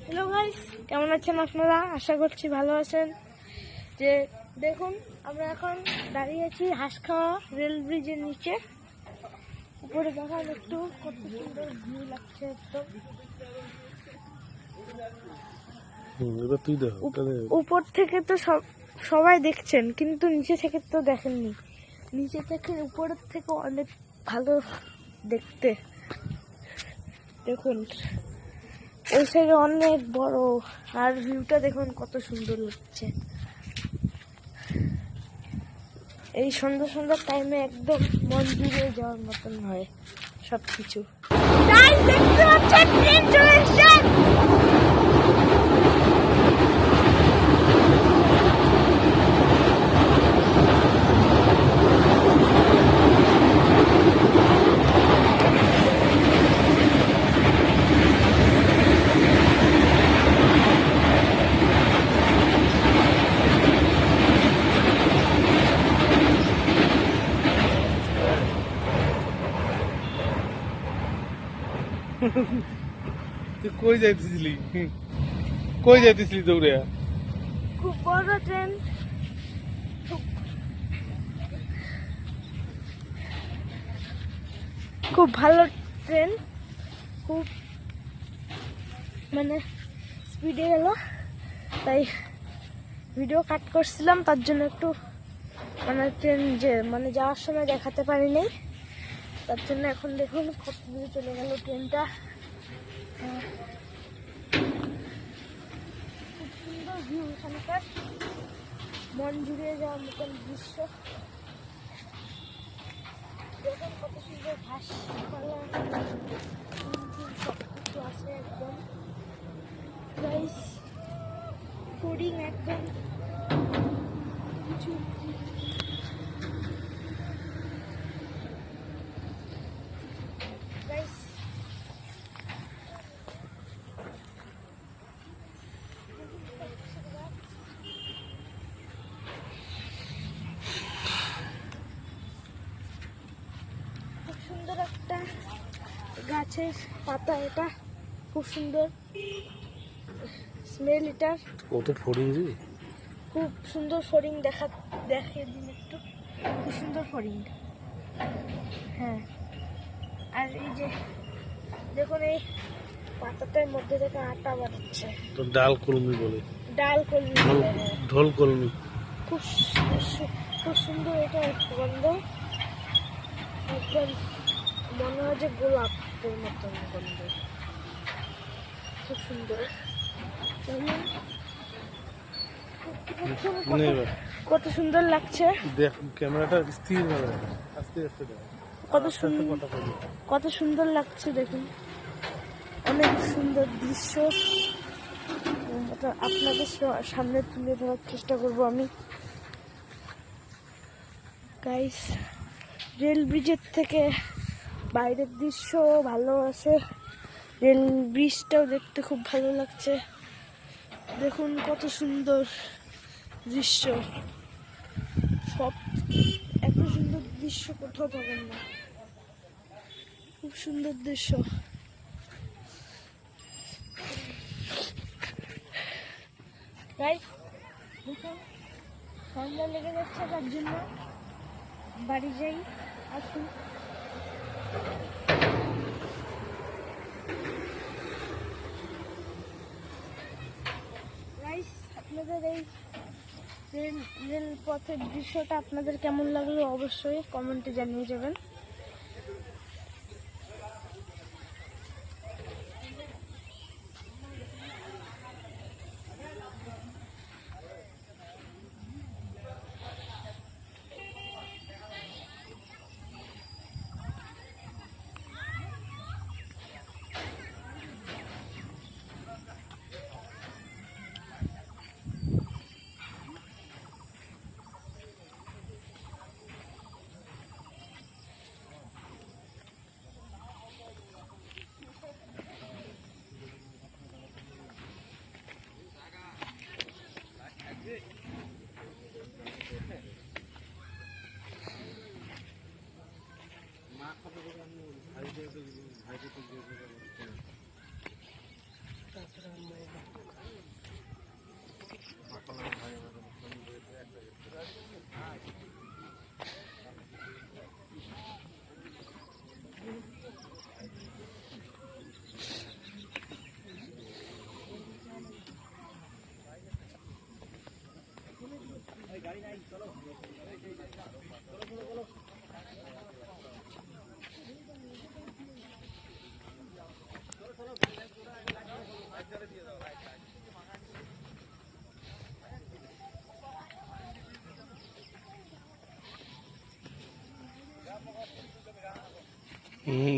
Hello guys, কেমন আছেন আপনারা? আশা করছি ভালো আছেন। যে দেখুন, আমরা এখন দাঁড়িয়ে আছি হাঁসখাওয়া রেল ব্রিজের নিচে। উপরে দেখান একটু, কত সুন্দর ভিউ লাগছে একদম। উপর থেকে তো সবাই দেখছেন, কিন্তু নিচে থেকে তো দেখেননি। নিচে থেকে উপরের থেকে অনেক ভালো দেখতে। দেখুন ওই সাইডে অনেক বড়, আর ভিউটা দেখুন কত সুন্দর লাগছে। এই সুন্দর সুন্দর টাইমে একদম মন জুড়ে যাওয়ার মতন হয় সবকিছু। দেখতে পাচ্ছেন ট্রেন চলে এসেছে। তুই কই যাইতেছিলি দৌড়ে? খুব বড় ট্রেন, খুব ভালো ট্রেন, খুব মানে স্পিডে গেল, তাই ভিডিও কাট করছিলাম। তার জন্য একটু মানে ট্রেন যাওয়ার সময় দেখাতে পারিনি। তার জন্য এখন দেখুন কত দূরে চলে গেল ট্রেনটা। খুব সুন্দর ভিউ এখানকার, মন জুড়িয়ে যাওয়ার মতন দৃশ্য। দেখুন কত সুন্দর ঘাসপালা সবকিছু আছে একদম। গাইস, ফুডিং একদম কিছু গাইস। খুব সুন্দর একটা গাছের পাতা, এটা খুব সুন্দর স্মেল এটার। কত ফড়িং রে, খুব সুন্দর ফড়িং দেখিয়ে দিন একটু। খুব সুন্দর ফড়িং, হ্যাঁ। আর এই যে দেখুন, এই পাতাটার মধ্যে থেকে আটা বাড়ছে। তো ডাল কলমি বলে, ডাল কলমি, ঢোল কলমি। খুব সুন্দর এটা গন্ধ, একদম মনে হয় যে গোলাপের মতন গন্ধ, খুব সুন্দর। কত সুন্দর লাগছে, দেখ ক্যামেরাটা স্থির ভাবে আস্তে আস্তে দেখ, কত সুন্দর লাগছে দেখুন। অনেক সুন্দর দৃশ্য, এটা আপনাদের সামনে তুলে ধরার চেষ্টা করব আমি। গাইস, রেল ব্রিজের থেকে বাইরের দৃশ্য ভালো আছে, রেল ব্রিজটাও দেখতে খুব ভালো লাগছে। দেখুন কত সুন্দর দৃশ্য, সব এত সুন্দর দৃশ্য কোথাও পাবেন না। খুব সুন্দর দৃশ্য। গাইস দেখুন, সন্ধ্যা লেগে যাচ্ছে, তার জন্য বাড়ি যাই। আসুন, গাইস, আপনাদের এই রেল পথের দৃশ্যটা আপনাদের কেমন লাগলো অবশ্যই কমেন্টে জানিয়ে যাবেন।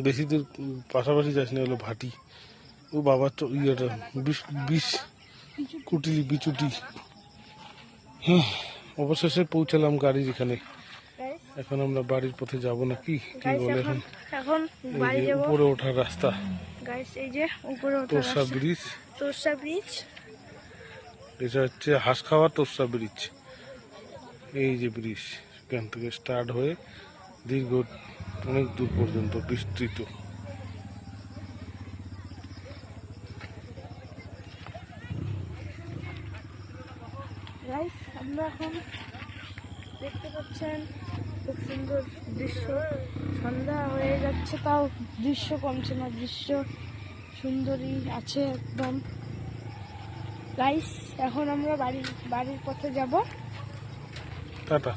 বেশি দূর পাশাপাশি যাস না, হলো ভাটি। ও বাবার তো ইয়েটা বিষ বিষ কুটিলি বিচুটি। হ্যাঁ, অবশেষে পৌঁছালাম গাড়ির এখানে। গাইস এখন আমরা বাড়ির পথে যাব নাকি, কি গাইস বলে? এখন এখন এখন এই বাড়ি যে যাব উপরে ওঠার রাস্তা, গাইস। এই যে উপরে ওঠা তোরসা রাস্তা, ব্রিজ। তোরসা ব্রিজ। এটা হচ্ছে হাঁসখাওয়া তোরসা ব্রিজ। এই যে ব্রিজ, এখান থেকে স্টার্ট হয়ে দীর্ঘ অনেক দূর পর্যন্ত বিস্তৃত। গাইস আমরা এখন দেখতে পাচ্ছেন খুব সুন্দর দৃশ্য। সন্ধ্যা হয়ে যাচ্ছে তাও দৃশ্য কমছে না, দৃশ্য সুন্দরই আছে একদম। গাইস এখন আমরা বাড়ির পথে যাব। টাটা।